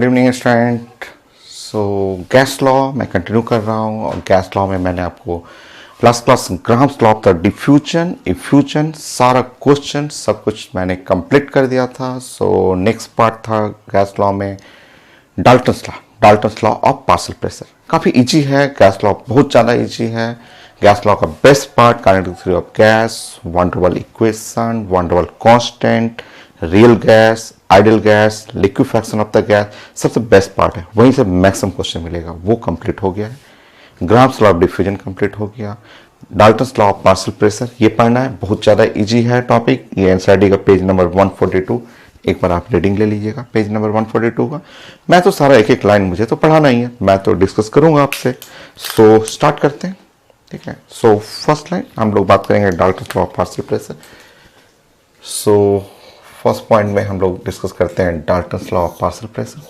Good evening student. सो gas law मैं continue कर रहा हूँ और गैस लॉ में मैंने आपको last class grams law of the diffusion effusion सारा क्वेश्चन सब कुछ मैंने कंप्लीट कर दिया था। सो नेक्स्ट पार्ट था गैस लॉ में Dalton's law of partial pressure. काफ़ी इजी है गैस लॉ, बहुत ज़्यादा इजी है। गैस लॉ का best part kinetic theory of gas, one double equation, one double constant, real gas, ideal gas, liquefaction of the gas, सबसे best part है। वहीं से मैक्सिमम क्वेश्चन मिलेगा, वो कंप्लीट हो गया है। Grams law of diffusion complete हो गया। Dalton's law of partial pressure ये पढ़ना है, बहुत ज़्यादा इजी है टॉपिक। ये एनसीईआरटी का पेज नंबर 142, एक बार आप रीडिंग ले लीजिएगा पेज नंबर 142 का। मैं तो सारा एक एक लाइन मुझे तो पढ़ाना ही है, मैं तो डिस्कस करूंगा आपसे। सो स्टार्ट करते हैं, ठीक है। सो फर्स्ट लाइन हम लोग बात करेंगे Dalton's law of partial pressure. So first point में हम लोग डिस्कस करते हैं Dalton's law of partial pressure.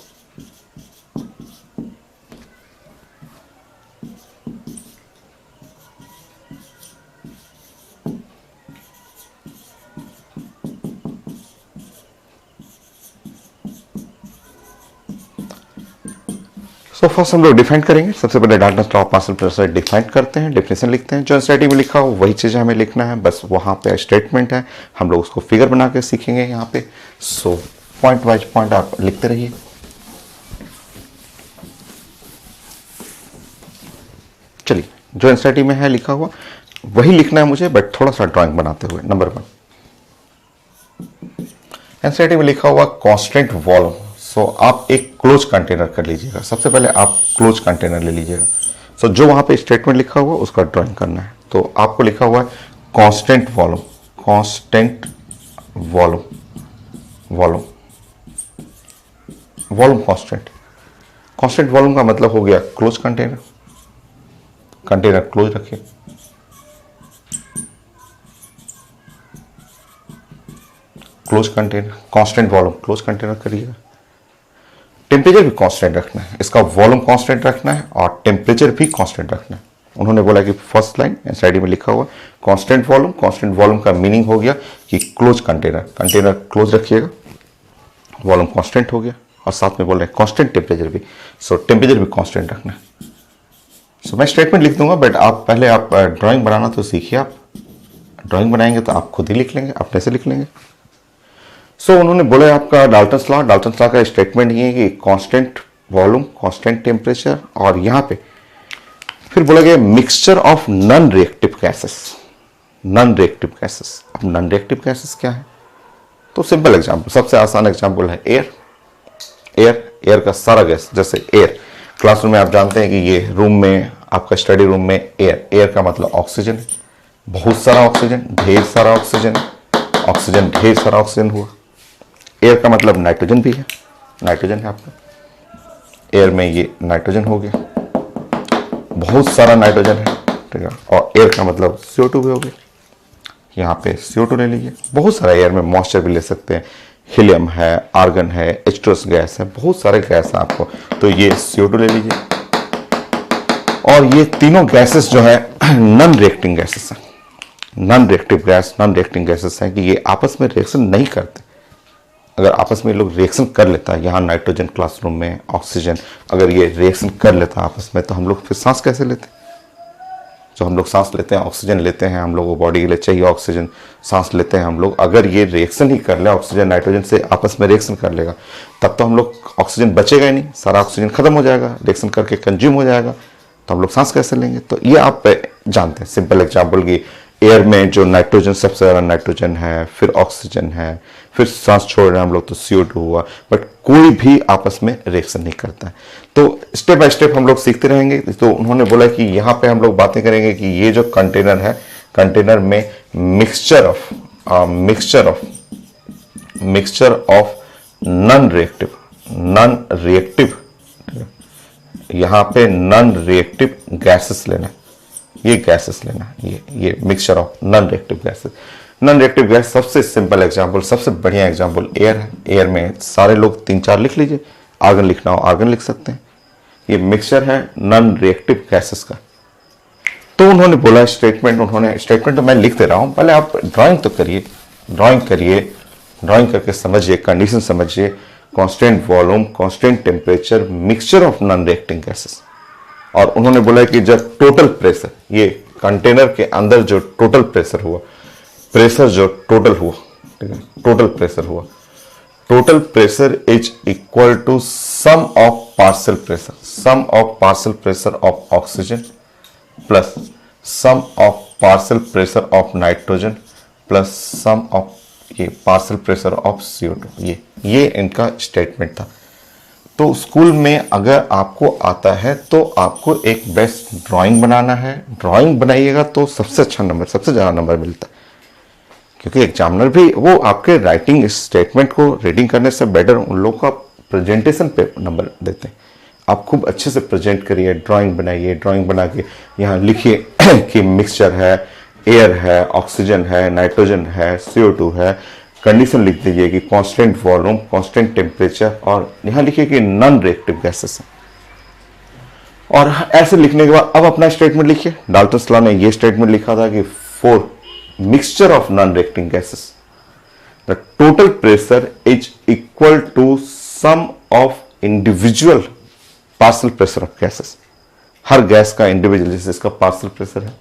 So first हम लोग डिफाइन करेंगे। सबसे पहले Dalton's law of partial pressure define करते हैं, डेफिनेशन लिखते हैं। जो एनसीईआरटी में लिखा हो वही चीज़ हमें लिखना है, बस वहाँ पे स्टेटमेंट है, हम लोग उसको फिगर बना के सीखेंगे यहाँ पे। सो पॉइंट वाइज पॉइंट आप लिखते रहिए। चलिए, जो एनसीईआरटी में है लिखा हुआ वही लिखना है मुझे, बट थोड़ा सा ड्राइंग बनाते हुए। नंबर 1 एनसीईआरटी में लिखा हुआ कांस्टेंट वॉल्यूम। सो आप एक क्लोज कंटेनर कर लीजिएगा। सबसे पहले आप क्लोज कंटेनर ले लीजिएगा। सो जो वहां पे स्टेटमेंट लिखा हुआ उसका ड्राइंग करना है। तो आपको लिखा हुआ है constant volume, constant volume, volume, volume constant. Constant volume का मतलब हो गया क्लोज कंटेनर, कंटेनर क्लोज रखिए। Close container, constant volume, close container करिएगा। टेम्परेचर भी कांस्टेंट रखना है, इसका वॉल्यूम कांस्टेंट रखना है और टेम्परेचर भी कांस्टेंट रखना है। उन्होंने बोला कि फर्स्ट लाइन एनसीईआरटी में लिखा हुआ कांस्टेंट वॉल्यूम, कांस्टेंट वॉल्यूम का मीनिंग हो गया कि क्लोज कंटेनर, कंटेनर क्लोज रखिएगा, वॉल्यूम कांस्टेंट हो गया। और साथ में बोल रहे हैं कांस्टेंट टेम्परेचर भी। सो टेम्परेचर भी कांस्टेंट रखना है। सो मैं स्टेटमेंट लिख दूंगा, बट आप पहले आप ड्राइंग बनाना तो सीखिए। आप ड्राइंग बनाएंगे तो आप खुद ही लिख लेंगे, अपने से लिख लेंगे। सो उन्होंने बोला आपका डाल्टन्स लॉ का स्टेटमेंट ये है कि कांस्टेंट वॉल्यूम, कांस्टेंट टेम्परेचर, और यहाँ पे फिर बोला गया mixture of non reactive gases, non reactive gases. अब नॉन रिएक्टिव गैसेस क्या है? तो सिंपल एग्जांपल, सबसे आसान एग्जांपल है एयर। एयर का सारा गैस, जैसे एयर क्लासरूम में आप जानते हैं कि ये रूम में, आपका स्टडी रूम में एयर का मतलब ऑक्सीजन है, बहुत सारा ऑक्सीजन, ढेर सारा ऑक्सीजन, ऑक्सीजन ढेर सारा ऑक्सीजन हुआ। एयर का मतलब नाइट्रोजन भी है, नाइट्रोजन है आपका, एयर में ये नाइट्रोजन हो गया, बहुत सारा नाइट्रोजन है, ठीक है। और एयर का मतलब CO2 भी हो गया, यहाँ पे CO2 ले लीजिए। बहुत सारा एयर में मॉइस्चर भी ले सकते हैं, हीलियम है, आर्गन है, H2S गैस है, बहुत सारे गैस है आपको, तो ये CO2 ले लीजिए। और ये तीनों गैसेस जो है नॉन रिएक्टिंग गैसेस हैं, non reactive gas, non reacting gases हैं कि ये आपस में रिएक्शन नहीं करते। अगर आपस में लोग रिएक्शन कर लेता है, यहाँ नाइट्रोजन क्लासरूम में ऑक्सीजन, अगर ये रिएक्शन कर लेता है आपस में, तो हम लोग फिर सांस कैसे लेते हैं? जो हम लोग सांस लेते हैं, ऑक्सीजन लेते हैं, हम लोग को बॉडी के लिए चाहिए ऑक्सीजन, सांस लेते हैं हम लोग। अगर ये रिएक्शन ही कर ले, ऑक्सीजन नाइट्रोजन से आपस में रिएक्शन कर लेगा, तब तो हम लोग ऑक्सीजन बचेगा ही नहीं, सारा ऑक्सीजन खत्म हो जाएगा, रिएक्शन करके कंज्यूम हो जाएगा, तो हम लोग सांस कैसे लेंगे? तो ये आप जानते हैं सिंपल एग्जाम्पल की एयर में जो नाइट्रोजन, सबसे ज़्यादा नाइट्रोजन है, फिर ऑक्सीजन है, फिर सांस छोड़ रहे हैं हम लोग तो CO2 हुआ, बट कोई भी आपस में रिएक्शन नहीं करता है। तो स्टेप बाय स्टेप हम लोग सीखते रहेंगे। तो उन्होंने बोला कि यहाँ पे हम लोग बातें करेंगे कि ये जो कंटेनर है, कंटेनर में मिक्सचर ऑफ नॉन रिएक्टिव, यहाँ पे नॉन रिएक्टिव गैसेस लेना है, ये गैसेस लेना है, ये mixture of non reactive gases. Non reactive gas सबसे सिंपल एग्जांपल, सबसे बढ़िया एग्जांपल एयर है। एयर में सारे लोग 3-4 लिख लीजिए, आर्गन लिखना हो आर्गन लिख सकते हैं। ये मिक्सचर है नॉन रिएक्टिव गैसेस का। तो उन्होंने बोला स्टेटमेंट तो मैं लिख दे रहा हूं, पहले आप ड्राइंग तो करिए, ड्राइंग करके समझिए, कंडीशन समझिए। Constant volume, constant temperature, mixture of non reacting gases. और उन्होंने बोला कि जब टोटल प्रेशर, ये कंटेनर के अंदर जो टोटल प्रेशर हुआ, प्रेशर जो टोटल हुआ, ठीक है, टोटल प्रेशर हुआ, total pressure is equal to sum of partial pressure, sum of partial pressure of oxygen plus sum of partial pressure of nitrogen plus sum of ये partial pressure of CO2। ये इनका statement था। तो school में अगर आपको आता है तो आपको एक बेस्ट ड्राइंग बनाना है, ड्राइंग बनाइएगा तो सबसे अच्छा नंबर, सबसे ज़्यादा नंबर मिलता है, क्योंकि एग्जामिनर भी वो आपके राइटिंग स्टेटमेंट को रीडिंग करने से बेटर उन लोगों का प्रेजेंटेशन पे नंबर देते हैं। आप खूब अच्छे से प्रेजेंट करिए, ड्राइंग बनाइए, ड्राइंग बना के यहाँ लिखिए कि मिक्सचर है, एयर है, ऑक्सीजन है, नाइट्रोजन है, CO2 है, कंडीशन लिख दीजिए कि कांस्टेंट वॉल्यूम, कांस्टेंट टेम्परेचर, और यहाँ लिखिए कि नॉन रिएक्टिव गैसेस है। और ऐसे लिखने के बाद अब अपना स्टेटमेंट लिखिए। डाल्टन सलाह ने ये स्टेटमेंट लिखा था कि for mixture of non reacting gases the total pressure is equal to sum of individual partial pressure of gases. हर गैस का इंडिविजुअल, जैसे इसका पार्शियल प्रेशर है,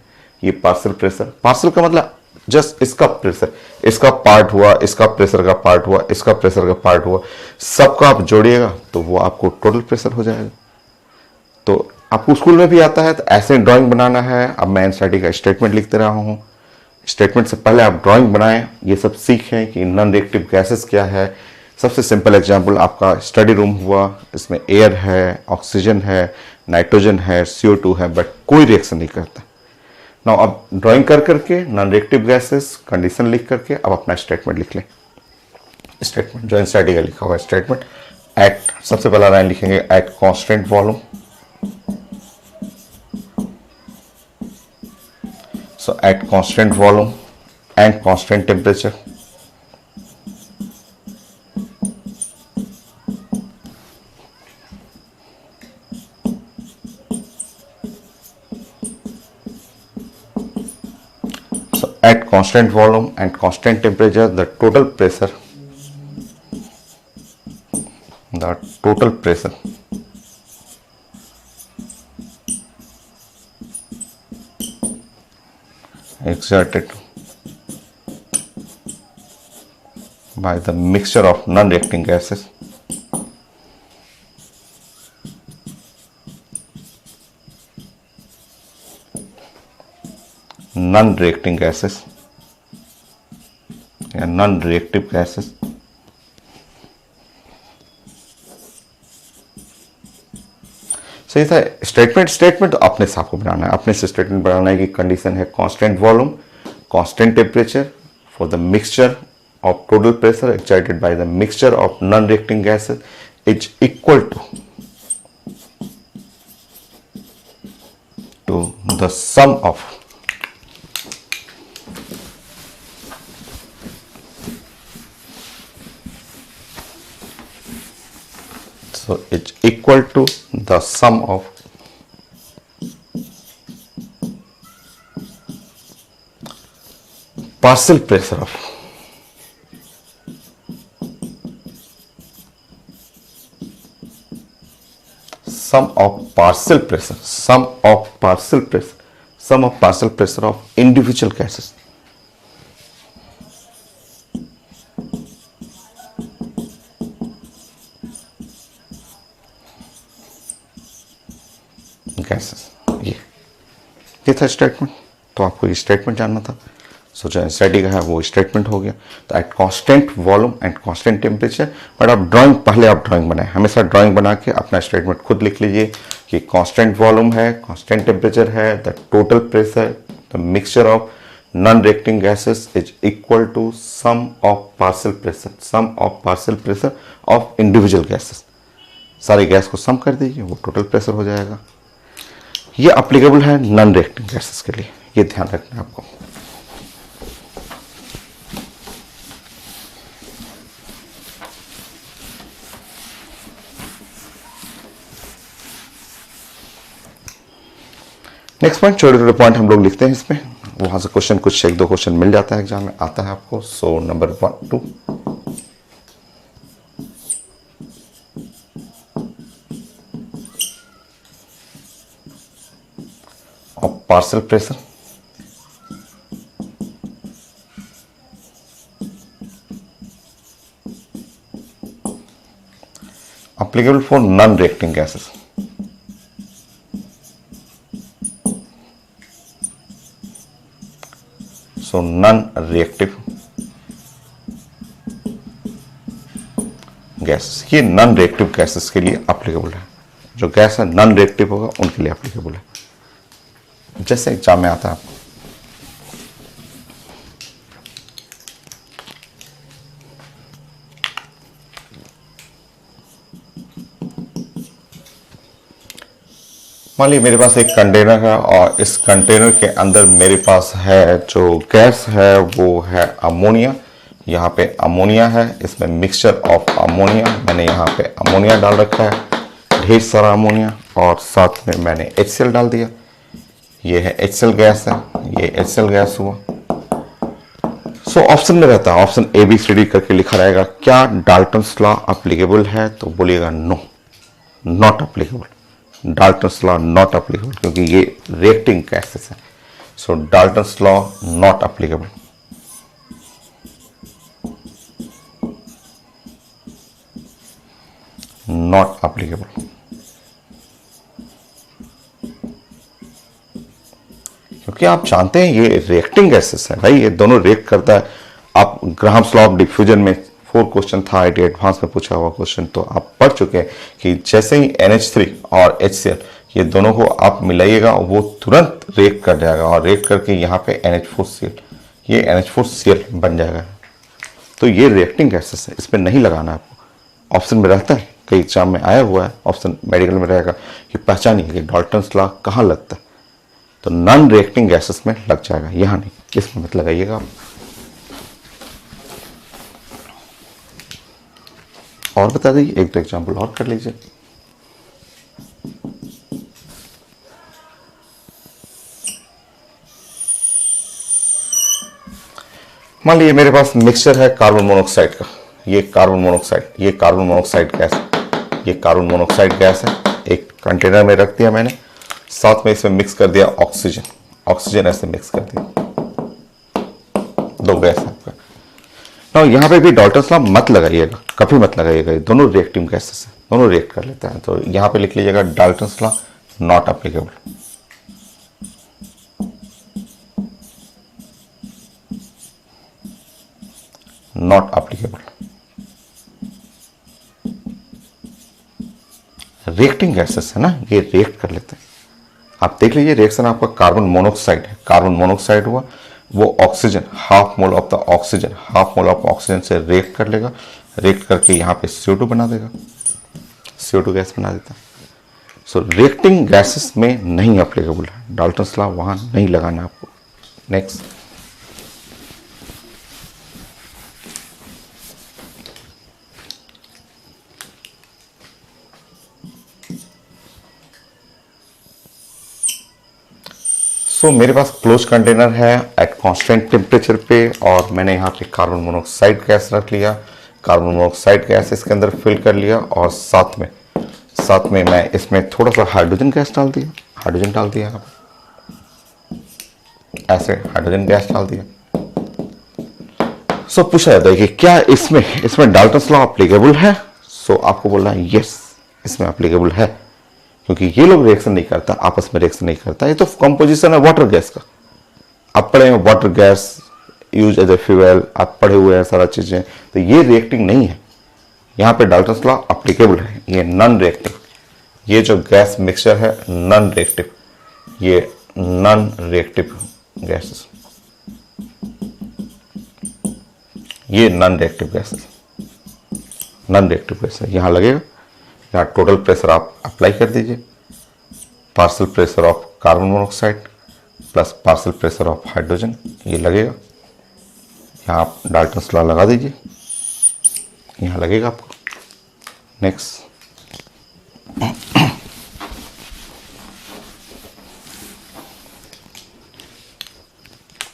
ये पार्शियल प्रेशर, पार्शियल का मतलब जस्ट इसका प्रेशर, इसका पार्ट हुआ, इसका प्रेशर का पार्ट हुआ, इसका प्रेशर का पार्ट हुआ, सबका आप जोड़िएगा तो वो आपको टोटल प्रेशर हो जाएगा। तो आपको स्कूल में भी आता है तो ऐसे ड्राइंग बनाना है। अब मैं एनसीईआरटी का स्टेटमेंट लिखते रहा हूँ, स्टेटमेंट से पहले आप ड्राइंग बनाएं, ये सब सीखें कि नॉन रिएक्टिव गैसेस क्या है। सबसे सिंपल एग्जांपल आपका स्टडी रूम हुआ, इसमें एयर है, ऑक्सीजन है, नाइट्रोजन है, CO2 है, बट कोई रिएक्शन नहीं करता। नाउ अब ड्राइंग कर करके नॉन रिएक्टिव गैसेस कंडीशन लिख करके अब अपना स्टेटमेंट लिख लें। स्टेटमेंट जो एनसीईआरटी का लिखा हुआ है स्टेटमेंट, एट, सबसे पहला लाइन लिखेंगे at constant volume, so at constant volume and constant temperature so at constant volume and constant temperature the total pressure exerted by the mixture of non-reacting gases या non-reactive gases सही था। Statement तो अपने हिसाब को बनाना है, अपने से स्टेटमेंट बनाना है कि कंडीशन है constant volume, constant temperature for the mixture of total pressure excited by the mixture of non reacting gases is equal to the sum of so it's equal to the sum of partial pressure of sum of partial pressure of individual gases। ये था statement. तो आपको ये statement जानना था, सोचा NCERT का है वो स्टेटमेंट हो गया। तो at constant volume and constant temperature, but आप ड्राइंग पहले आप ड्राइंग बनाएं, हमेशा ड्राइंग बना के अपना स्टेटमेंट खुद लिख लीजिए कि कांस्टेंट वॉल्यूम है, कांस्टेंट टेम्परेचर है, the total pressure, the mixture of non reacting gases is equal to sum of partial pressure of individual gases. सारे गैस को सम कर दीजिए, वो टोटल प्रेशर हो जाएगा। ये अप्लीकेबल है नॉन रिएक्टिंग गैसेस के लिए, ये ध्यान रखना है आपको। नेक्स्ट पॉइंट, छोटे छोटे पॉइंट हम लोग लिखते हैं इसमें, वहां से क्वेश्चन कुछ एक दो क्वेश्चन मिल जाता है एग्जाम में, आता है आपको। So number 1 2 partial pressure, applicable for non-reacting gases. So non-reactive gases, ये नॉन रिएक्टिव गैसेस के लिए एप्लीकेबल है। जो गैस है नॉन रिएक्टिव होगा उनके लिए एप्लीकेबल है। जैसे एग्जाम में आता है मान लीजिए मेरे पास एक कंटेनर है और इस कंटेनर के अंदर मेरे पास है जो गैस है वो है अमोनिया। यहाँ पे अमोनिया है, इसमें मिक्सचर ऑफ अमोनिया, मैंने यहाँ पे अमोनिया डाल रखा है, ढेर सारा अमोनिया, और साथ में मैंने HCl डाल दिया। ये है HCl गैस है, ये HCl गैस हुआ। सो ऑप्शन में रहता है, ऑप्शन ABCD करके लिखा रहेगा। क्या डाल्टन्स लॉ एप्लीकेबल है? तो बोलिएगा no, not applicable. Dalton's law not applicable क्योंकि ये रिएक्टिंग गैसेस है। So Dalton's law not applicable. Not applicable क्योंकि आप जानते हैं ये रिएक्टिंग गैसेस है भाई, ये दोनों रिएक्ट करता है। आप ग्राहम्स लॉ ऑफ डिफ्यूजन में 4 क्वेश्चन था, आईटी एडवांस में पूछा हुआ क्वेश्चन, तो आप पढ़ चुके हैं कि जैसे ही NH3 और HCl ये दोनों को आप मिलाइएगा वो तुरंत रिएक्ट कर जाएगा और रिएक्ट करके यहाँ पे NH4Cl, ये NH4Cl बन जाएगा। तो ये रिएक्टिंग गैसेस है, इस पर नहीं लगाना आपको। ऑप्शन में रहता है, कई एग्जाम में आया हुआ है, ऑप्शन मेडिकल में रहेगा कि पहचानिए कि डाल्टन्स लॉ कहाँ लगता है। तो नॉन रिएक्टिंग गैसेस में लग जाएगा, यहाँ नहीं, इसमें मत लगाइएगा आप। और बता दीजिए, एक दो एग्जाम्पल और कर लीजिए। मान लीजिए मेरे पास मिक्सचर है कार्बन मोनोऑक्साइड का, ये कार्बन मोनोऑक्साइड, ये कार्बन मोनोऑक्साइड गैस, ये कार्बन मोनोऑक्साइड गैस है। एक कंटेनर में रख दिया मैंने, साथ में इसमें मिक्स कर दिया ऑक्सीजन, ऑक्सीजन ऐसे मिक्स कर दिया, 2 गैस है आपका। ना यहाँ पे भी डाल्टन्स लॉ मत लगाइएगा, कभी मत लगाइएगा, ये दोनों रिएक्टिव गैसेस हैं, दोनों रिएक्ट कर लेते हैं। तो यहाँ पे लिख लीजिएगा Dalton's law not applicable. Not applicable. Reacting gases है ना, ये रिएक्ट कर लेते हैं। आप देख लीजिए रिएक्शन आपका कार्बन मोनोऑक्साइड है, कार्बन मोनोऑक्साइड हुआ, वो oxygen half mole of the oxygen, half mole of oxygen से रिएक्ट कर लेगा, रिएक्ट करके यहाँ पे CO2 बना देगा, CO2 गैस बना देता है। सो रिएक्टिंग गैसेस में नहीं एप्लीकेबल है, डाल्टन्स लॉ वहां नहीं लगाना आपको। नेक्स्ट, सो मेरे पास क्लोज कंटेनर है एट कांस्टेंट टेम्परेचर पे, और मैंने यहाँ पे कार्बन मोनोऑक्साइड गैस रख लिया, कार्बन मोनोऑक्साइड गैस इसके अंदर फिल कर लिया, और साथ में मैं इसमें थोड़ा सा हाइड्रोजन गैस डाल दिया, हाइड्रोजन डाल दिया यहाँ पे, ऐसे हाइड्रोजन गैस डाल दिया। सो पूछा जाता है कि क्या इसमें डाल्टन्स लॉ एप्लीकेबल है? सो आपको बोलना है यस, इसमें एप्लीकेबल है, क्योंकि ये लोग रिएक्शन नहीं करता, आपस में रिएक्शन नहीं करता। ये तो कंपोजिशन है वाटर गैस का, आप पढ़े हैं water gas use as a fuel, आप पढ़े हुए हैं सारा चीजें, तो ये रिएक्टिंग नहीं है। यहाँ पे डाल्टन्स लॉ एप्लीकेबल है, ये नॉन रिएक्टिव, ये जो गैस मिक्सचर है नॉन रिएक्टिव, ये नॉन रिएक्टिव गैसेस, ये non reactive gases, non reactive gas है। यहाँ लगेगा, यहाँ टोटल प्रेशर आप अप्लाई कर दीजिए, partial pressure of carbon monoxide plus partial pressure of hydrogen, ये लगेगा। यहाँ आप डाल्टन्स लॉ लगा दीजिए, यहाँ लगेगा आपको। नेक्स्ट,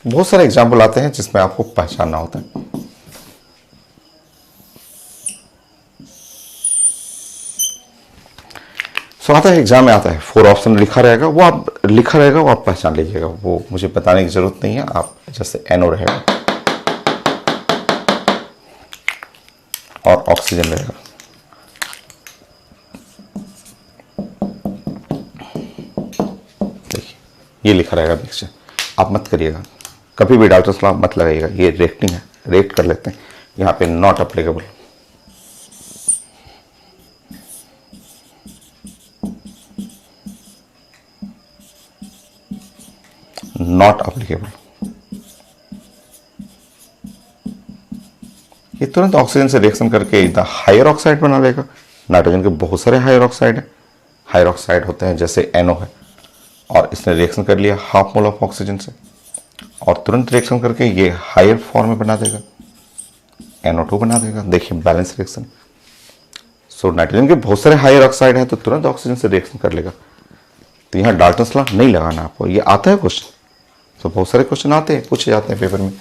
बहुत सारे एग्जाम्पल आते हैं जिसमें आपको पहचानना होता है। सो आता है एग्जाम में आता है, 4 ऑप्शन लिखा रहेगा, वो आप लिखा रहेगा वो आप पहचान लीजिएगा, वो मुझे बताने की जरूरत नहीं है। आप जैसे NO रहेगा और ऑक्सीजन रहेगा, देखिए ये लिखा रहेगा मिक्सचर। आप मत करिएगा, कभी भी डाल्टन्स लॉ मत लगाइएगा, ये रेटिंग है, रेट कर लेते हैं। यहाँ पे नॉट अप्लीकेबल, नॉट अप्लीकेबल। ये तुरंत ऑक्सीजन से रिएक्शन करके इधर हायर ऑक्साइड बना लेगा। नाइट्रोजन के बहुत सारे हायर ऑक्साइड है, हायर ऑक्साइड होते हैं जैसे NO है, और इसने रिएक्शन कर लिया हाफ मोल ऑफ ऑक्सीजन से और तुरंत रिएक्शन करके ये हायर फॉर्म में बना देगा, NO2 बना देगा। देखिए बैलेंस रिएक्शन। सो नाइट्रोजन के बहुत सारे हायर ऑक्साइड है तो तुरंत ऑक्सीजन से रिएक्शन कर लेगा। तो यहाँ डाल्टन्स लॉ नहीं लगाना आपको, ये आता है क्वेश्चन, तो बहुत सारे क्वेश्चन आते हैं, पूछे जाते हैं पेपर में।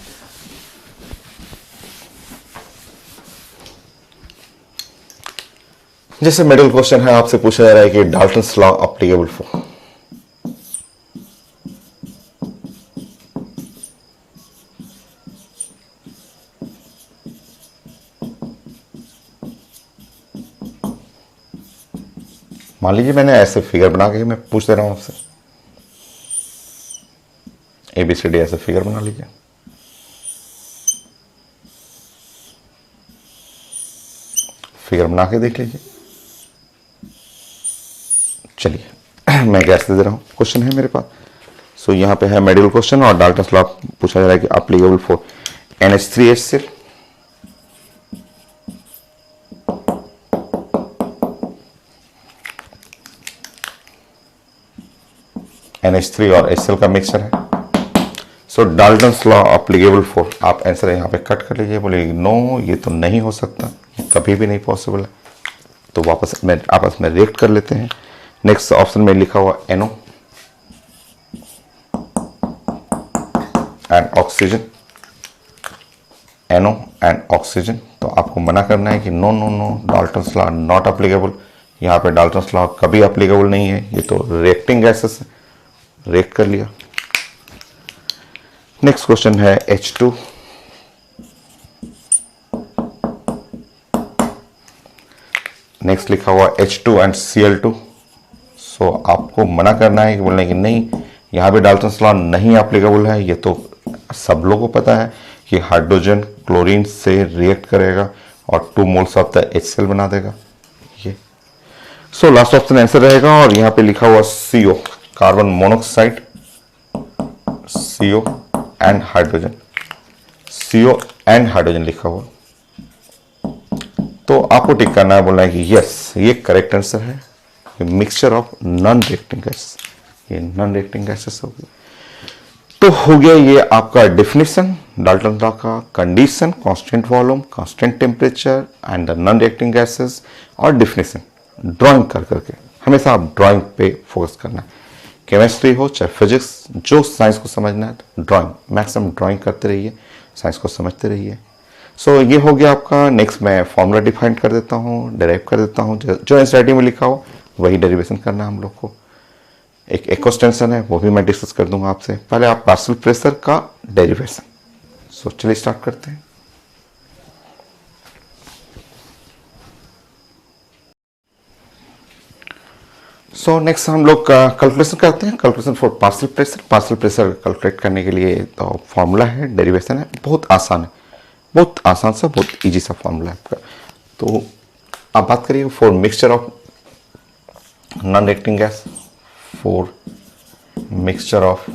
जैसे मिडिल क्वेश्चन है, आपसे पूछा जा रहा है कि डाल्टन्स लॉ अप्लीकेबल फॉर, मान लीजिए मैंने ऐसे फिगर बना के मैं पूछ दे रहा हूं आपसे, ABCD ऐसे फिगर बना लीजिए। फिगर बना के देख लीजिए। चलिए मैं गैस दे रहा हूं, क्वेश्चन है मेरे पास। सो यहाँ पे है मेडिकल क्वेश्चन और डाल्टन्स लॉ पूछा जा रहा है कि अप्लीकेबल फॉर NH3HCl, NH3 और HCl का मिक्सचर है। So Dalton's law applicable for, आप आंसर यहाँ पे कट कर लीजिए, बोले नो ये तो नहीं हो सकता, कभी भी नहीं पॉसिबल है। तो वापस में आपस में रिएक्ट कर लेते हैं। नेक्स्ट ऑप्शन में लिखा हुआ NO and oxygen, NO and oxygen. तो आपको मना करना है कि no no no, Dalton's law not applicable. यहाँ पे डाल्टन्स लॉ कभी अप्लीकेबल नहीं है, ये तो रिएक्टिंग गैसेस है, रिएक्ट कर लिया। नेक्स्ट क्वेश्चन है H2, नेक्स्ट लिखा हुआ H2 एंड Cl2। सो आपको मना करना है कि बोलने की नहीं, यहाँ पे डाल्टन्स लॉ नहीं एप्लीकेबल है। ये तो सब लोगों को पता है कि हाइड्रोजन क्लोरीन से रिएक्ट करेगा और 2 मोल्स ऑफ द HCl बना देगा ये। सो लास्ट ऑप्शन आंसर रहेगा। और यहाँ पे लिखा हुआ CO, carbon monoxide, CO and hydrogen, CO and hydrogen लिखा हुआ। तो आपको टिक करना है, बोलना है कि यस ये करेक्ट आंसर है, mixture of non reacting gases, ये नॉन रिएक्टिंग गैसेस हो गया। तो हो गया ये आपका डेफिनेशन डाल्टन लॉ का, condition, constant volume, constant temperature and the non reacting gases, और डेफिनेशन ड्राइंग कर करके। हमेशा आप ड्राइंग पे फोकस करना है, केमिस्ट्री हो चाहे फिजिक्स, जो साइंस को समझना है तो ड्राइंग, मैक्सिमम ड्राइंग करते रहिए, साइंस को समझते रहिए। सो ये हो गया आपका। नेक्स्ट मैं फॉर्मूला डिफाइन कर देता हूँ, डिराइव कर देता हूँ, जो एनसीईआरटी में लिखा हो वही डेरिवेशन करना है हम लोग को। एक एक्सटेंशन है वो भी मैं डिस्कस कर दूंगा आपसे। पहले आप पार्शियल प्रेशर का डेरिवेशन। सो चलिए स्टार्ट करते हैं। सो नेक्स्ट हम लोग कैलकुलेशन करते हैं, calculation for partial pressure. Partial pressure calculate करने के लिए तो फॉर्मूला है, डेरिवेशन है, बहुत आसान है, बहुत आसान सा, बहुत इजी सा फॉर्मूला है आपका। तो आप बात करिए for mixture of non reacting gas, for mixture of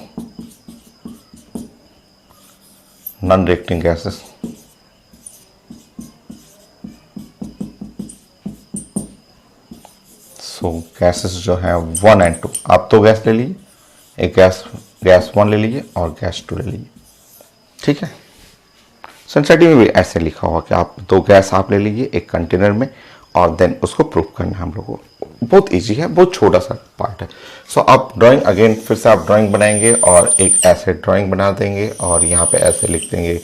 non reacting gases, so gases जो है 1 and 2, आप 2 गैस ले लीजिए, एक गैस 1 ले लीजिए और गैस 2 ले लीजिए, ठीक है। एनसीईआरटी में भी ऐसे लिखा हुआ कि आप 2 गैस आप ले लीजिए एक कंटेनर में और देन उसको प्रूव करना है हम लोगों को। बहुत इजी है, बहुत छोटा सा पार्ट है। सो आप ड्राइंग अगेन फिर से आप ड्राइंग बनाएंगे और एक ऐसे ड्राइंग बना देंगे और यहाँ पे ऐसे लिख देंगे।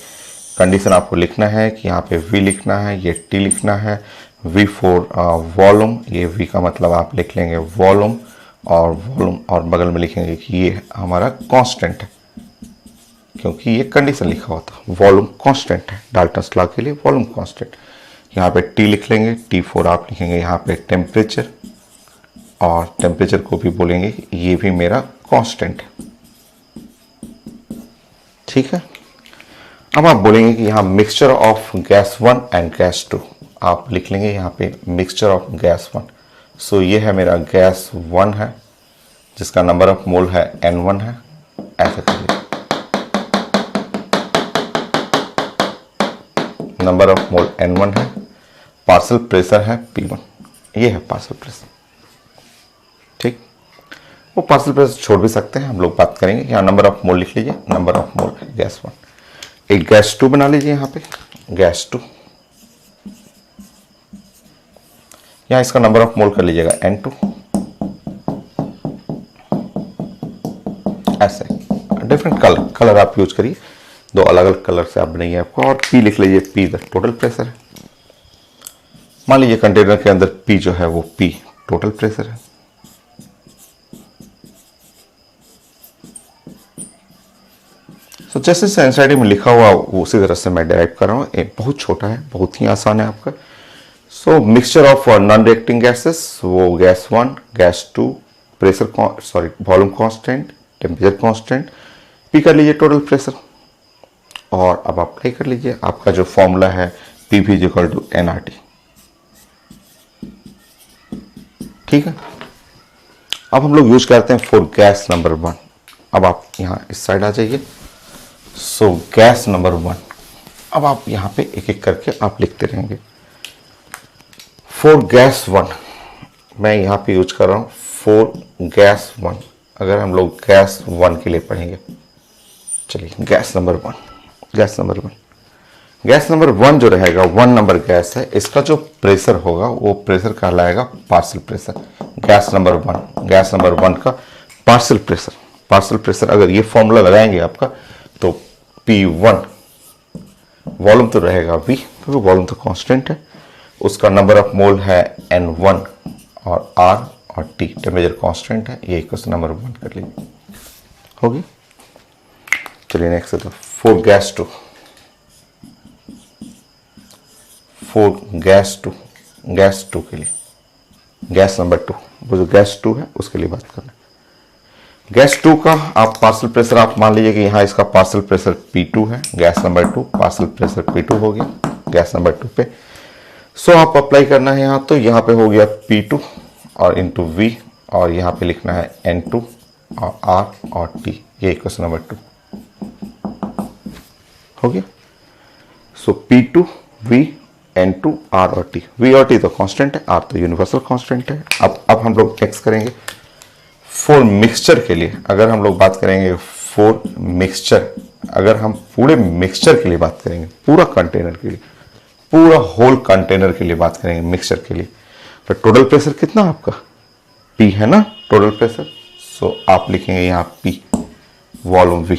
कंडीशन आपको लिखना है कि यहाँ पे V लिखना है, ये T लिखना है, V फॉर वॉल्यूम, ये V का मतलब आप लिख लेंगे वॉल्यूम, और वॉल्यूम, और बगल में लिखेंगे कि ये हमारा कांस्टेंट है, क्योंकि ये कंडीशन लिखा हुआ था, वॉल्यूम कांस्टेंट है डाल्टन्स लॉ के लिए, वॉल्यूम कांस्टेंट। यहाँ पे T लिख लेंगे, T4 आप लिखेंगे यहाँ पे टेम्परेचर, और टेम्परेचर को भी बोलेंगे ये भी मेरा कांस्टेंट है, ठीक है। अब आप बोलेंगे कि यहाँ mixture of gas 1 and gas 2, आप लिख लेंगे यहाँ पे मिक्सचर ऑफ गैस 1। सो ये है मेरा गैस 1 है, जिसका नंबर ऑफ मोल है N1 है, ऐसे कर लीजिए। नंबर ऑफ मोल N1 है, पार्शियल प्रेशर है P1, ये है पार्शियल प्रेशर, ठीक। वो पार्शियल प्रेशर छोड़ भी सकते हैं, हम लोग बात करेंगे। यहाँ नंबर ऑफ मोल लिख लीजिए, नंबर ऑफ मोल है गैस 1। एक गैस 2 बना लीजिए यहाँ पे, गैस 2, यहाँ इसका नंबर ऑफ मोल कर लीजिएगा N2, ऐसे डिफरेंट कलर आप यूज करिए, दो अलग अलग कलर से आप बनाइए आपको। और P लिख लीजिए, P द टोटल प्रेशर है। मान लीजिए कंटेनर के अंदर P जो है वो P टोटल प्रेशर है। तो जैसे से एनसीईआरटी में लिखा हुआ उसी तरह से मैं डायरेक्ट कर रहा हूँ। बहुत छोटा है, बहुत ही आसान है आपका। So mixture of non reacting gases, वो gas 1, gas 2, pressure volume constant, temperature constant, P कर लीजिए टोटल प्रेशर, और अब अप्लाई कर लीजिए। आपका जो फॉर्मूला है PV = nRT, ठीक है। अब हम लोग यूज करते हैं फॉर गैस नंबर 1। अब आप यहाँ इस साइड आ जाइए। सो गैस नंबर 1, अब आप यहाँ पे एक एक करके आप लिखते रहेंगे। फॉर गैस 1 मैं यहाँ पे यूज कर रहा हूँ, फॉर गैस 1। अगर हम लोग गैस 1 के लिए पढ़ेंगे, चलिए gas number 1, gas number 1, gas number 1 जो रहेगा, 1 नंबर गैस है, इसका जो प्रेशर होगा वो प्रेशर कहलाएगा partial pressure. Gas number 1, gas number 1 का पार्शियल प्रेशर, पार्शियल प्रेशर अगर ये फॉर्मूला लगाएंगे आपका, तो P1 वॉल्यूम तो रहेगा V, क्योंकि वॉल्यूम तो कांस्टेंट है, उसका नंबर ऑफ मोल है N1, और R और T टेम्परेचर कांस्टेंट है, ये क्वेश्चन नंबर 1 कर लीजिए, होगी। चलिए नेक्स्ट है for gas 2, for gas 2, gas 2 के लिए, गैस नंबर 2, वो जो गैस 2 है उसके लिए बात करना है। गैस 2 का आप पार्शियल प्रेशर आप मान लीजिए कि यहाँ इसका पार्शियल प्रेशर P2 है, gas number 2 partial pressure P2 हो गया गैस नंबर 2 पे। सो आप अप्लाई करना है यहाँ, तो यहाँ पे हो गया P2 और इंटू V, और यहाँ पे लिखना है N2 और R और T, ये क्वेश्चन नंबर 2 हो गया। सो P2 V N2 R और T, V और T तो कांस्टेंट है, R तो यूनिवर्सल कांस्टेंट है। अब हम लोग नेक्स्ट करेंगे फॉर मिक्सचर के लिए। अगर हम लोग बात करेंगे फॉर मिक्सचर, अगर हम पूरे मिक्सचर के लिए बात करेंगे, पूरा कंटेनर के लिए, पूरा होल कंटेनर के लिए बात करेंगे मिक्सचर के लिए, तो टोटल प्रेशर कितना आपका P है ना, टोटल प्रेशर। सो आप लिखेंगे यहाँ P वॉल्यूम V,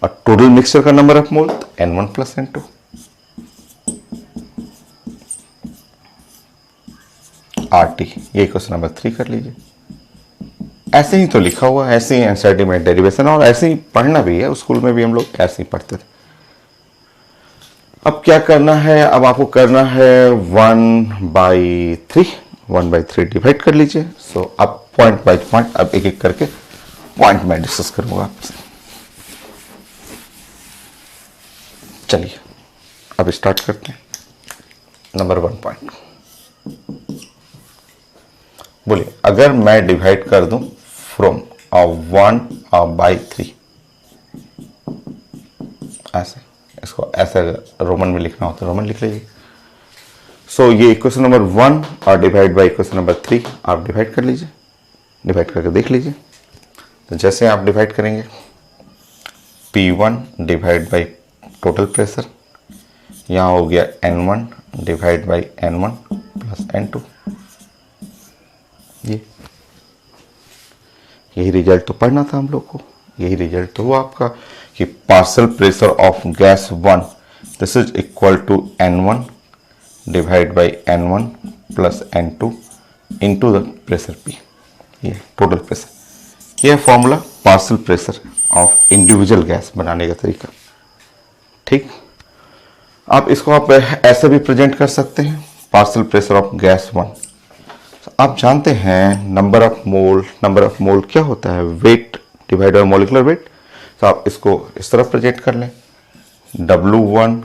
और टोटल मिक्सचर का number of mole N1 + N2, RT, ये क्वेश्चन नंबर 3 कर लीजिए। ऐसे ही तो लिखा हुआ है, ऐसे ही एनसीईआरटी में डेरिवेशन, और ऐसे ही पढ़ना भी है, स्कूल में भी हम लोग ऐसे ही पढ़ते थे। अब क्या करना है, अब आपको करना है 1/3, 1/3 डिवाइड कर लीजिए। सो अब पॉइंट बाय पॉइंट, अब एक एक करके पॉइंट में डिस्कस करूंगा आपसे। चलिए अब स्टार्ट करते हैं। नंबर 1 पॉइंट बोलिए, अगर मैं डिवाइड कर दूं फ्रॉम 1/3, ऐसे, इसको ऐसे रोमन में लिखना हो तो रोमन लिख लीजिए। सो ये इक्वेशन नंबर 1 और डिवाइड बाय इक्वेशन नंबर 3 आप डिवाइड कर लीजिए, डिवाइड करके देख लीजिए। तो जैसे आप डिवाइड करेंगे, P1 divide by total pressure, यहाँ हो गया N1 divide by N1 + N2, यही रिजल्ट तो पढ़ना था हम लोग को, यही रिजल्ट तो हुआ आपका कि partial pressure of gas 1 this is equal to N1 divide by N1 + N2 into the प्रेशर P। ये टोटल प्रेशर। ये formula partial pressure of individual gas बनाने का तरीका। ठीक, आप इसको आप ऐसे भी प्रेजेंट कर सकते हैं, पार्शियल प्रेशर ऑफ गैस 1। आप जानते हैं नंबर ऑफ मोल क्या होता है, weight divide by molecular wait. तो आप इसको इस तरह प्रेजेंट कर लें, W1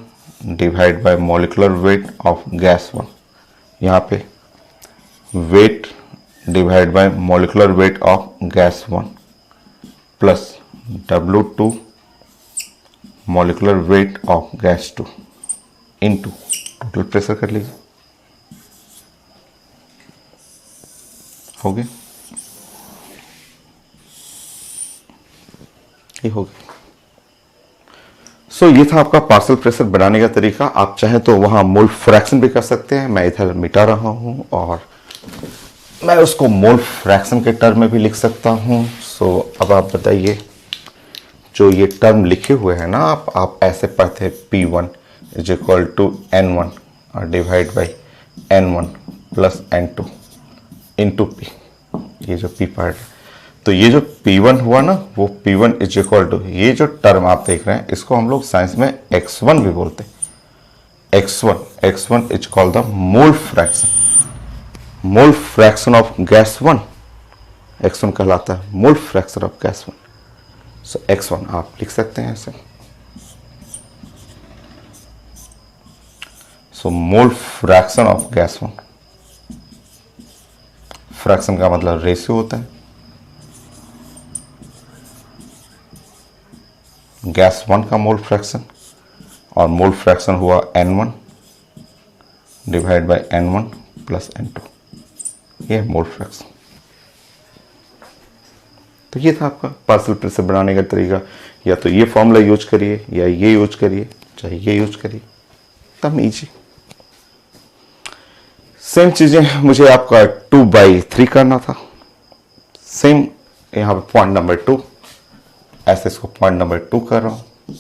divide by molecular weight of gas 1। यहाँ पे weight divide by molecular weight of gas 1 plus W2 molecular weight of gas 2 into total pressure कर लीजिए। हो गया, ये हो गया। सो ये था आपका पार्शियल प्रेशर बनाने का तरीका। आप चाहें तो वहां मोल फ्रैक्शन भी कर सकते हैं, मैं इधर मिटा रहा हूं और मैं उसको मोल फ्रैक्शन के टर्म में भी लिख सकता हूं। सो अब आप बताइए, जो ये टर्म लिखे हुए हैं ना, आप ऐसे पढ़ते हैं P1 is equal to N1 और divide by N1 plus N2 into P। ये जो P पार्ट, तो ये जो P1 हुआ ना, वो P1 इज इक्वल टू, ये जो टर्म आप देख रहे हैं इसको हम लोग साइंस में X1 भी बोलते हैं। X1 is called the mole fraction of gas 1। X1 कहलाता है mole fraction of gas 1। So X1 आप लिख सकते हैं ऐसे। So mole fraction of gas 1, fraction का मतलब रेशियो होता है। गैस 1 का मोल फ्रैक्शन, और मोल फ्रैक्शन हुआ N1 divide by N1 plus N2, ये मोल फ्रैक्शन। तो ये था आपका पार्शियल प्रेशर बनाने का तरीका। या तो ये फॉर्मूला यूज करिए या ये यूज करिए, चाहे ये यूज करिए, तब इजी। सेम चीजें मुझे आपका 2/3 करना था। सेम यहाँ पे पॉइंट नंबर 2, ऐसे इसको पॉइंट नंबर 2 कर रहा हूं।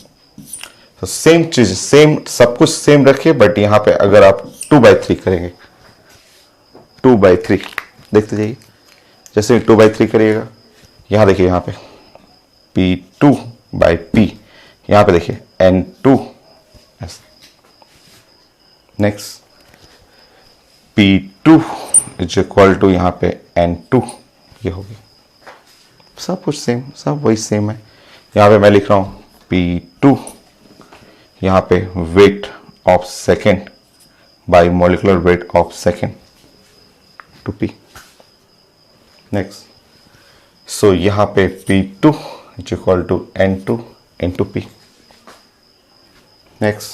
तो सेम चीज, सेम सब कुछ सेम रखिए, बट यहां पे अगर आप 2/3 करेंगे, 2/3 देखते जाइए। जैसे 2/3 करिएगा, यहां देखिए, यहां पे P2/P, यहां पे देखिए N2, next P2 is equal to यहां पे N2, ये हो गया। सब कुछ सेम, सब वही सेम है। यहां पे मैं लिख रहा हूं P2, यहां पे weight of second by molecular weight of second to P। Next, so यहां पे P2 is equal to N2 into P। Next,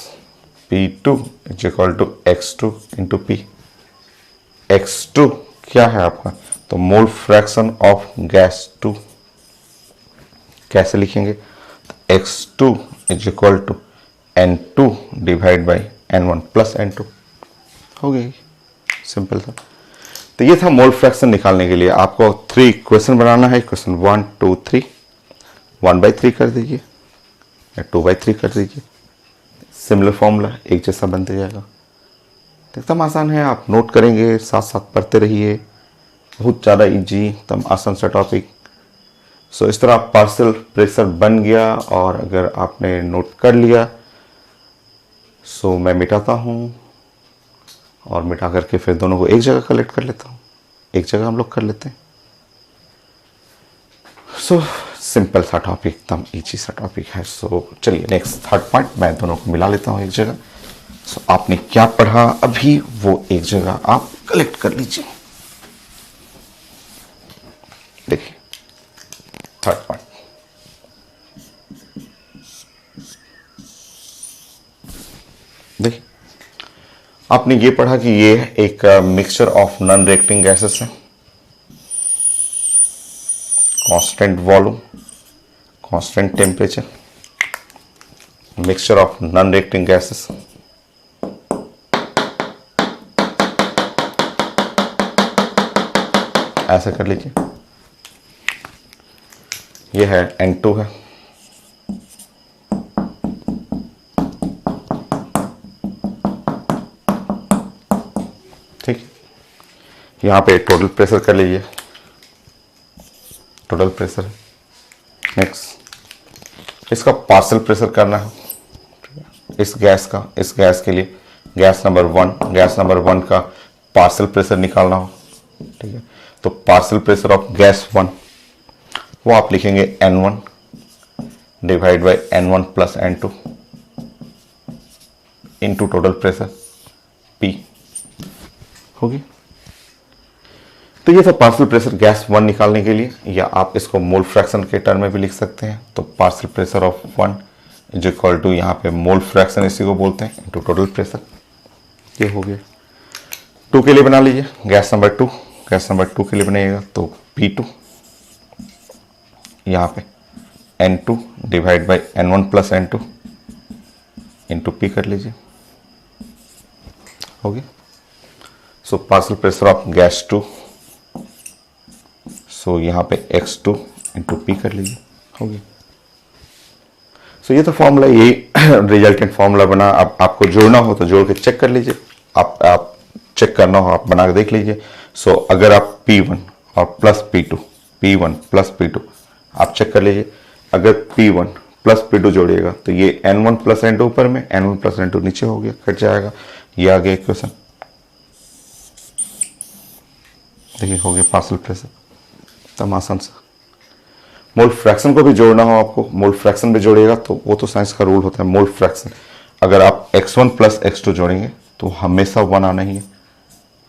P2 is equal to X2 into P। X2 क्या है आपका, तो मोल फ्रैक्शन ऑफ गैस 2। कैसे लिखेंगे, तो X2 is equal to N2 divide by N1 plus N2। हो गई, सिंपल था। तो ये था मोल फ्रैक्शन निकालने के लिए। आपको 3 इक्वेशन बनाना है, इक्वेशन 1 2 3। 1/3 कर दीजिए या 2/3 कर दीजिए, सिमिलर फॉर्मूला एक जैसा बनते जाएगा। एकदम आसान है, आप नोट करेंगे, साथ साथ पढ़ते रहिए, बहुत ज़्यादा इजी, एकदम आसान सा टॉपिक। सो इस तरह पार्शियल प्रेशर बन गया। और अगर आपने नोट कर लिया, सो मैं मिटाता हूँ और मिटा करके फिर दोनों को एक जगह कलेक्ट कर लेता हूँ, एक जगह हम लोग कर लेते हैं। सो सिंपल सा टॉपिक, एकदम इजी सा टॉपिक है। सो चलिए नेक्स्ट थर्ड पॉइंट, मैं दोनों को मिला लेता हूँ एक जगह। सो आपने क्या पढ़ा अभी, वो एक जगह आप कलेक्ट कर लीजिए। देखिए थर्ड पॉइंट, देखिए आपने ये पढ़ा कि ये एक mixture of non reacting gases है, constant volume, constant temperature, mixture of non reacting gases. ऐसा कर लीजिए, ये है N2 है, ठीक। यहां पे टोटल प्रेशर कर लीजिए टोटल प्रेशर है। नेक्स्ट इसका पार्शियल प्रेशर करना है इस गैस के लिए गैस नंबर वन का पार्शियल प्रेशर निकालना हो, ठीक है। तो पार्शियल प्रेशर ऑफ गैस 1 वो आप लिखेंगे N1 divide by N1 plus N2 into total pressure P होगी। तो ये था पार्शियल प्रेशर गैस 1 निकालने के लिए, या आप इसको मोल फ्रैक्शन के टर्म में भी लिख सकते हैं। तो partial pressure of 1 is equal to यहाँ पे मोल फ्रैक्शन इसी को बोलते हैं इंटू टोटल प्रेशर। ये हो गया। 2 के लिए बना लीजिए, गैस नंबर 2 के लिए बनाइएगा तो P2 यहाँ पे N2 divide by N1 plus N2 into P कर लीजिए, हो गया। So partial pressure of gas 2, सो यहाँ पे X2 इंटू P कर लीजिए, हो गया। सो ये तो फॉर्मूला, यही रिजल्टेंट फॉर्मूला बना। अब आपको जोड़ना हो तो जोड़ के चेक कर लीजिए, आप चेक करना हो आप बना के देख लीजिए। सो अगर आप P1 और प्लस P2 आप चेक कर लीजिए। अगर P1 प्लस P2 जोड़िएगा तो ये N1 प्लस N2 ऊपर में, N1 प्लस N2 नीचे हो गया, कट जाएगा। ये आ गया इक्वेशन, देखिए हो गया पार्शियल प्रेशर। तब आसान सा। मोल फ्रैक्शन को भी जोड़ना हो आपको, मोल फ्रैक्शन भी जोड़िएगा तो वो तो साइंस का रूल होता है। मोल फ्रैक्शन अगर आप x1 प्लस x2 जोड़ेंगे तो हमेशा 1 आना ही है,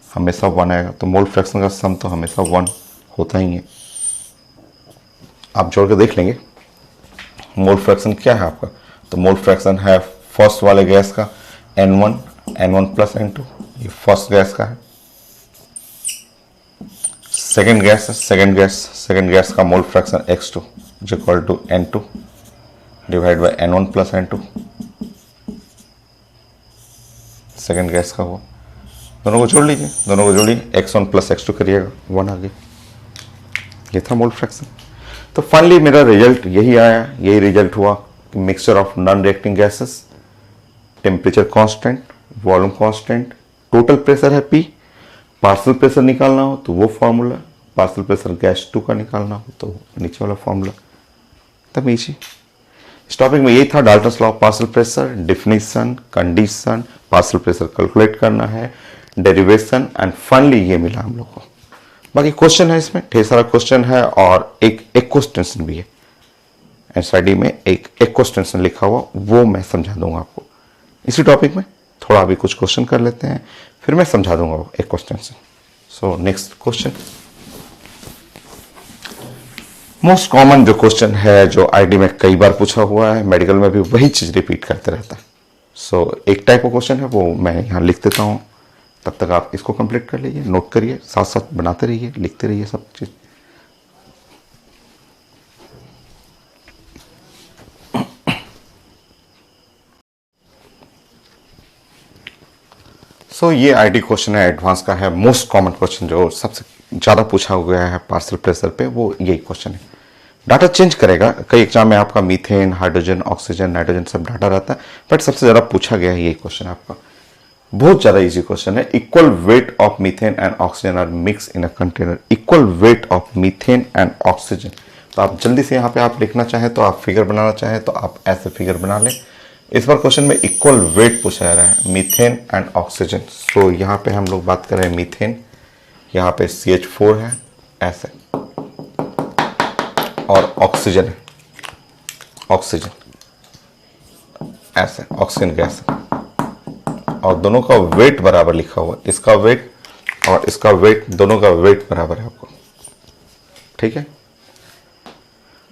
हमेशा 1 आएगा। तो मोल फ्रैक्शन का सम तो हमेशा 1 होता ही है। आप जोड़ के देख लेंगे मोल फ्रैक्शन क्या है आपका। तो मोल फ्रैक्शन है फर्स्ट वाले गैस का N1 प्लस N2, ये फर्स्ट गैस का है। सेकेंड गैस का mole fraction X2 is equal to N2 divide by N1 plus N2, second gas का हुआ। दोनों को जोड़ लीजिए, X1 प्लस X2 करिएगा, 1 आ गया। ये था मोल फ्रैक्शन। तो फाइनली मेरा रिजल्ट यही आया, यही रिजल्ट हुआ। Mixture of non reacting gases, temperature constant, volume constant, total pressure है P। पार्शियल प्रेशर निकालना हो तो वो फॉर्मूला, पार्शियल प्रेशर गैस 2 का निकालना हो तो नीचे वाला फॉर्मूला। तब इसी इस टॉपिक में यही था, Dalton's law of partial pressure, definition, condition, partial pressure calculate करना है, डेरिवेशन एंड फाइनली ये मिला हम लोग को। बाकी क्वेश्चन है इसमें, ढेर सारा क्वेश्चन है और एक क्वेश्चन भी है एनसीईआरटी में, एक क्वेश्चन लिखा हुआ, वो मैं समझा दूंगा आपको इसी टॉपिक में। थोड़ा अभी कुछ क्वेश्चन कर लेते हैं, फिर मैं समझा दूंगा वो एक क्वेश्चन से। So next question, most common जो क्वेश्चन है, जो आईडी में कई बार पूछा हुआ है, मेडिकल में भी वही चीज रिपीट करते रहता है। सो एक टाइप का क्वेश्चन है, वो मैं यहाँ लिख देता हूँ, तब तक आप इसको कंप्लीट कर लीजिए, नोट करिए, साथ साथ बनाते रहिए, लिखते रहिए सब चीज। सो ये आईडी क्वेश्चन है, एडवांस का है, मोस्ट कॉमन क्वेश्चन जो सबसे ज़्यादा पूछा गया है पार्शियल प्रेशर पे, वो यही क्वेश्चन है। डाटा चेंज करेगा, कई एग्जाम में आपका मीथेन, हाइड्रोजन, ऑक्सीजन, नाइट्रोजन सब डाटा रहता है, बट सबसे ज़्यादा पूछा गया है यही क्वेश्चन आपका। बहुत ज़्यादा इजी क्वेश्चन है। Equal weight of methane and oxygen are mix in a container. Equal weight of methane and oxygen, तो आप जल्दी से यहाँ पे आप लिखना चाहें तो आप फिगर बनाना चाहें तो आप ऐसे फिगर बना लें। इस बार क्वेश्चन में इक्वल वेट पूछा जा रहा है, मीथेन एंड ऑक्सीजन। सो यहाँ पे हम लोग बात कर रहे हैं मीथेन, यहाँ पे CH4 है ऐसे, और ऑक्सीजन है, ऑक्सीजन ऐसे, ऑक्सीजन गैस है, और दोनों का वेट बराबर लिखा हुआ है, इसका वेट और इसका वेट, दोनों का वेट बराबर है आपको, ठीक है।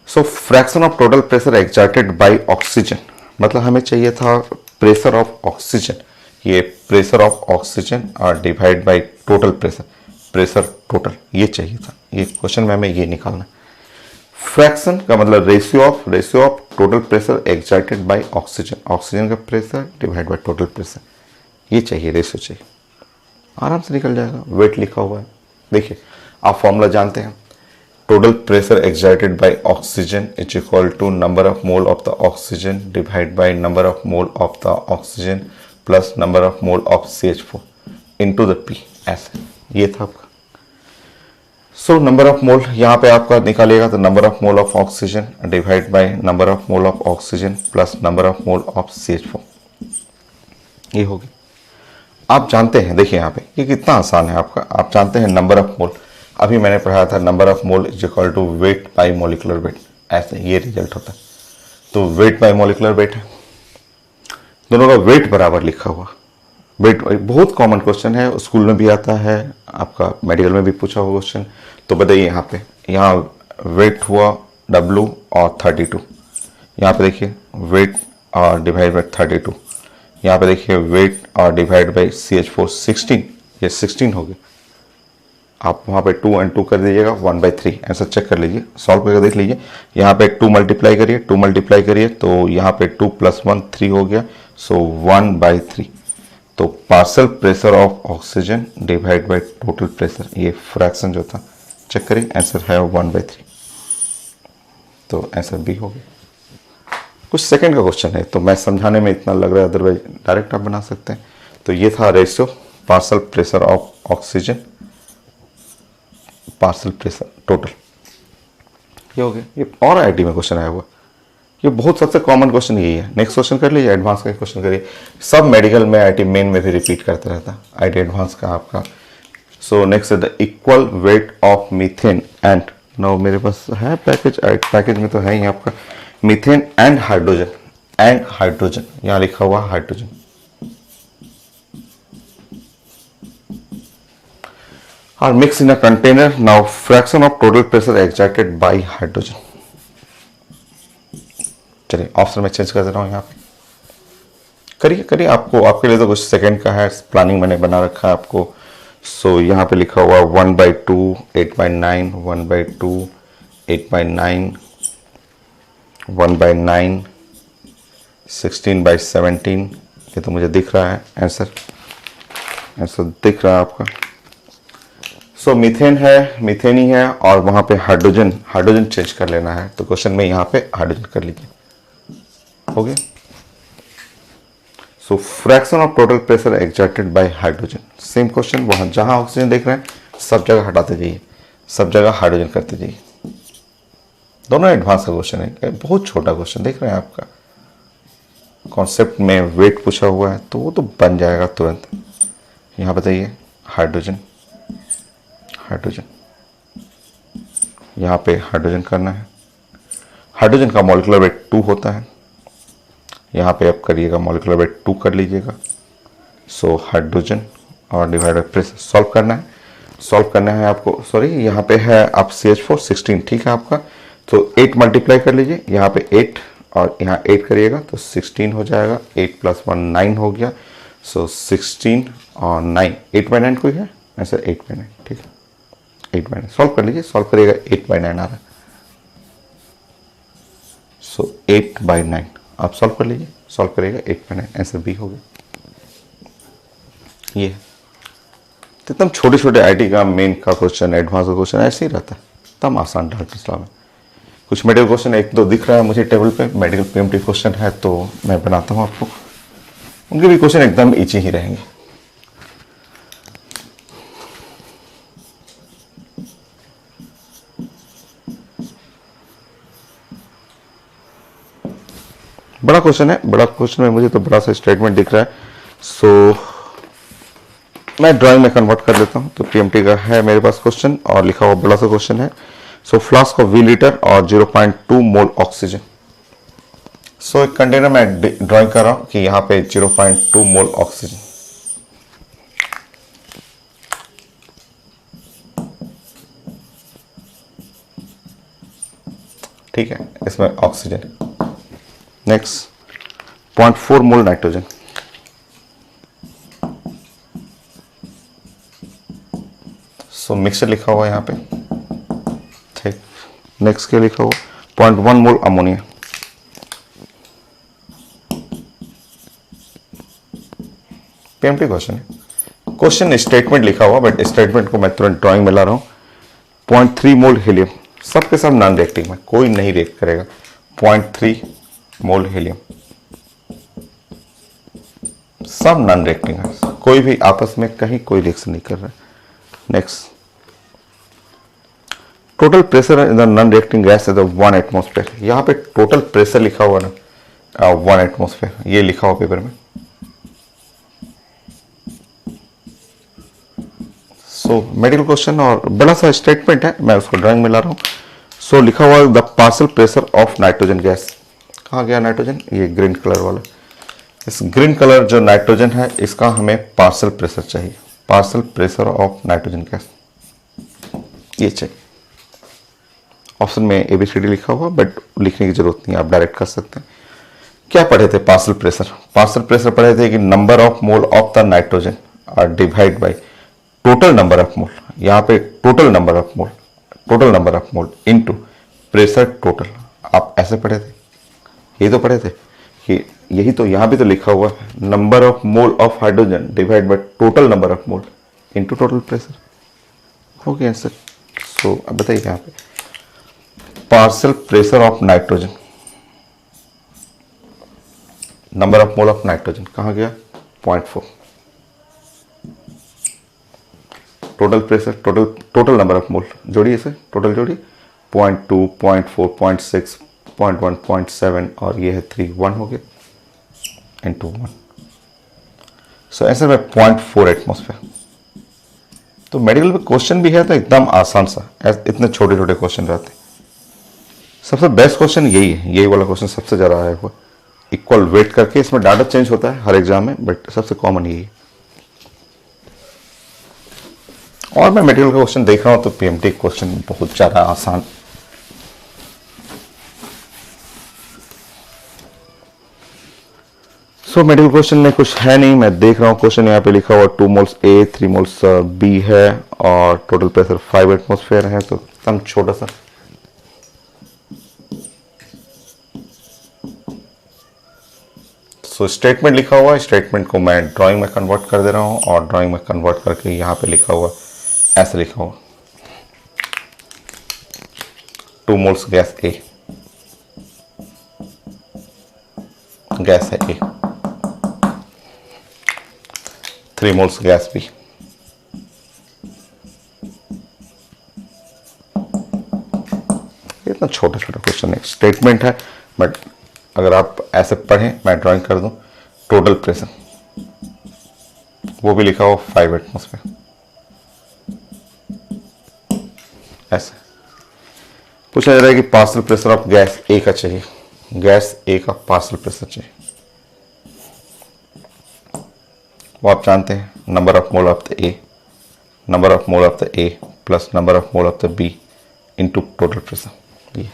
So fraction of total pressure exerted by oxygen, मतलब हमें चाहिए था प्रेशर ऑफ ऑक्सीजन, ये प्रेशर ऑफ ऑक्सीजन और divide by total pressure, pressure total, ये चाहिए था। ये क्वेश्चन में हमें ये निकालना है। फ्रैक्शन का मतलब ratio of total pressure exerted by oxygen, oxygen का pressure divide by total pressure, ये चाहिए, रेशियो चाहिए, आराम से निकल जाएगा। वेट लिखा हुआ है, देखिए आप फॉर्मूला जानते हैं, total pressure exerted by oxygen is equal to number of mole of the oxygen divide by number of mole of the oxygen plus number of mole of CH4 into the P, ऐसे। ये था आपका। सो number of mole यहाँ पे आपका निकालिएगा तो number of mole of oxygen divide by number of mole of oxygen plus number of mole of CH4, ये होगी। आप जानते हैं, देखिए यहाँ पे ये कितना आसान है आपका, आप जानते हैं नंबर ऑफ मोल, अभी मैंने पढ़ाया था number of mole is equal to weight by molecular weight, ऐसे ये रिजल्ट होता है। तो वेट बाई मोलिकुलर वेट है, दोनों का वेट बराबर लिखा हुआ। वेट बहुत कॉमन क्वेश्चन है, स्कूल में भी आता है, आपका मेडिकल में भी पूछा हुआ क्वेश्चन। तो बताइए यहाँ पे, यहाँ वेट हुआ W और 32, यहाँ पे देखिए वेट और डिवाइड बाई 32, यहाँ पे देखिए वेट और डिवाइड बाई CH4 16, ये 16 हो गया। आप वहाँ पे 2 and 2 कर दीजिएगा 1/3, ऐसा चेक कर लीजिए, सॉल्व करके देख लीजिए। यहाँ पे 2 मल्टीप्लाई करिए, 2 मल्टीप्लाई करिए तो यहाँ पे 2 + 1 3 हो गया, सो 1/3। तो partial pressure of oxygen divide by total pressure, ये फ्रैक्शन जो था चेक करिए, आंसर है 1/3, तो आंसर बी हो गया। कुछ सेकंड का क्वेश्चन है तो मैं समझाने में इतना लग रहा है, अदरवाइज डायरेक्ट आप बना सकते हैं। तो ये था ratio partial pressure of oxygen partial pressure total, ये हो गया। ये और आईटी में क्वेश्चन आया हुआ, ये बहुत सबसे कॉमन क्वेश्चन यही है। नेक्स्ट क्वेश्चन कर लीजिए, एडवांस का क्वेश्चन करिए, सब मेडिकल में आईटी मेन में भी रिपीट करता रहता है आईटी एडवांस का आपका। So next the equal weight of methane and, no मेरे पास है पैकेज में तो है ही आपका मीथेन एंड हाइड्रोजन, यहाँ लिखा हुआ hydrogen. Are mixed in a container. Now fraction of total pressure exerted by hydrogen. चलिए ऑप्शन में चेंज कर दे रहा हूँ, यहाँ पे करिए आपको, आपके लिए तो कुछ सेकंड का है, प्लानिंग मैंने बना रखा है आपको। सो यहाँ पे लिखा हुआ 1/2 8/9 1/2 8/9 1/9 16/17, ये तो मुझे दिख रहा है आंसर दिख रहा है आपका। सो मीथेन है, मीथेन ही है, और वहां पे हाइड्रोजन चेंज कर लेना है, तो क्वेश्चन में यहाँ पे हाइड्रोजन कर लीजिए, हो गया। So fraction of total pressure exerted by hydrogen, same question, वहां जहां ऑक्सीजन देख रहे हैं सब जगह हटाते जाइए, सब जगह हाइड्रोजन करते जाइए। दोनों एडवांस का क्वेश्चन है, बहुत छोटा क्वेश्चन देख रहे हैं आपका, कॉन्सेप्ट में वेट पूछा हुआ है तो वो तो बन जाएगा तुरंत। यहाँ बताइए हाइड्रोजन, यहाँ पे हाइड्रोजन करना है, हाइड्रोजन का मॉलिक्यूलर वेट 2 होता है, यहाँ पे आप करिएगा मॉलिक्यूलर वेट 2 कर लीजिएगा। सो हाइड्रोजन और डिवाइड बाय प्रेशर सॉल्व करना है आपको, सॉरी यहाँ पे है आप CH4 16, ठीक है आपका। तो 8 मल्टीप्लाई कर लीजिए, यहाँ पे 8 और यहाँ 8 करिएगा तो 16 हो जाएगा, 8 + 1 9 हो गया। सो 16 और 9 8/9 कोई है आंसर 8/9, ठीक है 8/9 सॉल्व कर लीजिए, सॉल्व करिएगा 8/9 आ रहा है। सो 8/9 आप सॉल्व कर लीजिए, सॉल्व करिएगा 8/9, आंसर बी हो गया। ये तो एकदम छोटे आईटी का मेन का क्वेश्चन, एडवांस का क्वेश्चन ऐसे ही रहता है, एकदम आसान डॉक्टर साहब में। कुछ मेडिकल क्वेश्चन 1-2 दिख रहा है मुझे टेबल पे, मेडिकल PMT क्वेश्चन है तो मैं बनाता हूँ आपको, उनके भी क्वेश्चन एकदम इजी ही रहेंगे। बड़ा क्वेश्चन है, मुझे तो बड़ा सा स्टेटमेंट दिख रहा है। सो मैं ड्राइंग में कन्वर्ट कर लेता हूं। तो PMT का है मेरे पास क्वेश्चन और लिखा हुआ बड़ा सा क्वेश्चन है। सो फ्लास्क ऑफ 20 लीटर और 0.2 मोल ऑक्सीजन। सो एक कंटेनर में ड्राइंग कर रहा हूं कि यहां पे 0.2 मोल ऑक्सीजन, ठीक है, इसमें ऑक्सीजन। नेक्स्ट 0.4 मोल नाइट्रोजन, सो मिक्सचर लिखा हुआ है यहाँ पे, ठीक। नेक्स्ट क्या लिखा हुआ 0.1 मोल अमोनिया, PMT क्वेश्चन है, क्वेश्चन स्टेटमेंट लिखा हुआ बट स्टेटमेंट को मैं तुरंत ड्राइंग में ला रहा हूं। 0.3 मोल हीलियम, सबके सब नॉन रिएक्टिंग में, कोई नहीं रिएक्ट करेगा। 0.3 मोल हीलियम, सब नॉन रिएक्टिंग है, कोई भी आपस में कहीं कोई रिएक्शन नहीं कर रहा है। Next total pressure in the non reacting gas is 1 atmosphere. यहाँ पे टोटल प्रेशर लिखा हुआ ना 1 एटमॉस्फेयर, ये लिखा हुआ पेपर में। सो मेडिकल क्वेश्चन और बड़ा सा स्टेटमेंट है, मैं उसको ड्राइंग में ला रहा हूँ। सो लिखा हुआ the partial pressure of nitrogen gas. कहाँ गया नाइट्रोजन? ये ग्रीन कलर वाला। इस ग्रीन कलर जो नाइट्रोजन है इसका हमें पार्शियल प्रेशर चाहिए, partial pressure of nitrogen gas ये चाहिए। ऑप्शन में ABCD लिखा हुआ, बट लिखने की जरूरत नहीं, आप डायरेक्ट कर सकते हैं। क्या पढ़े थे पार्शियल प्रेशर? पार्शियल प्रेशर पढ़े थे कि number of mole of the nitrogen are divide by total number of mole. यहाँ पे total number of mole into pressure total. आप ऐसे पढ़े थे, ये तो पढ़े थे कि यही तो यहाँ भी तो लिखा हुआ है, number of mole of hydrogen divide by total number of mole into total pressure. हो गया आंसर। सो अब बताइए यहाँ पे partial pressure of nitrogen, number of mole of nitrogen कहाँ गया? 0.4। Total pressure, total number of मोल जोड़िए इसे, टोटल जोड़िए 0.2, 0.4, 0.6, 0.1, 0.7 और ये है 3, 1 हो गया इंटू 1। सो आंसर में 0.4 एटमॉस्फेयर। तो मेडिकल में क्वेश्चन भी है तो एकदम आसान सा, इतने छोटे छोटे क्वेश्चन रहते हैं। सबसे बेस्ट क्वेश्चन यही है, यही वाला क्वेश्चन सबसे ज़्यादा आया हुआ। इक्वल वेट करके, इसमें डाटा चेंज होता है हर एग्जाम में, बट सबसे कॉमन यही है। और मैं मेडिकल का क्वेश्चन देख रहा हूं तो PMT क्वेश्चन बहुत ज़्यादा आसान। सो मेडिकल क्वेश्चन में कुछ है नहीं, मैं देख रहा हूँ क्वेश्चन यहाँ पे लिखा हुआ 2 मोल्स A, 3 मोल्स B है और टोटल प्रेशर 5 एटमॉस्फेयर है, तो एकदम छोटा सा। सो स्टेटमेंट लिखा हुआ है, स्टेटमेंट को मैं ड्राइंग में कन्वर्ट कर दे रहा हूँ और ड्राइंग में कन्वर्ट करके यहाँ पे लिखा हुआ ऐसे लिखा हुआ 2 मोल्स गैस A, गैस है A, 3 मोल्स गैस B। इतना छोटा छोटा क्वेश्चन है, स्टेटमेंट है, बट अगर आप ऐसे पढ़ें, मैं ड्राइंग कर दूं, टोटल प्रेशर वो भी लिखा हुआ 5 एटमॉस्फेयर ऐसे। पूछा जा रहा है कि partial pressure of gas A का चाहिए, गैस A का पार्शियल प्रेशर चाहिए। वो आप जानते हैं, number of mole of the A, number of mole of the A plus number of mole of the B into total pressure ये।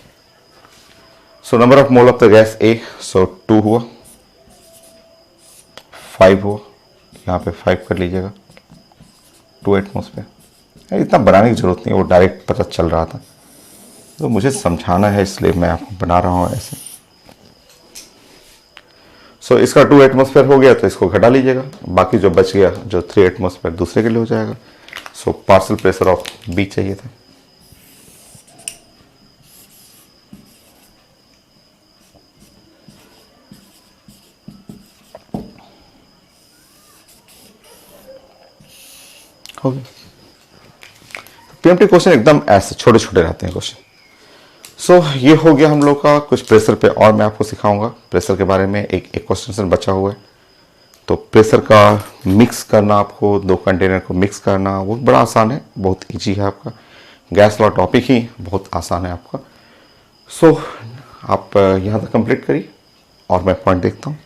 So number of mole of the gas A, so 2 हुआ, 5 हुआ, यहाँ पे 5 कर लीजिएगा, 2 atmosphere. इतना बनाने की जरूरत नहीं है, वो डायरेक्ट पता चल रहा था, तो मुझे समझाना है इसलिए मैं आपको बना रहा हूँ ऐसे। सो इसका 2 एटमॉस्फेयर हो गया तो इसको घटा लीजिएगा, बाकी जो बच गया जो 3 एटमॉस्फेयर दूसरे के लिए हो जाएगा। So partial pressure of B चाहिए था। हो गया। PMT क्वेश्चन एकदम ऐसे छोटे छोटे रहते हैं क्वेश्चन। सो ये हो गया हम लोग का कुछ प्रेशर पे, और मैं आपको सिखाऊंगा प्रेशर के बारे में। एक क्वेश्चन बचा हुआ है, तो प्रेशर का मिक्स करना, आपको 2 कंटेनर को मिक्स करना वो बड़ा आसान है, बहुत इजी है आपका। गैस वाला टॉपिक ही बहुत आसान है आपका। सो आप यहाँ तक कंप्लीट करिए और मैं पॉइंट देखता हूँ।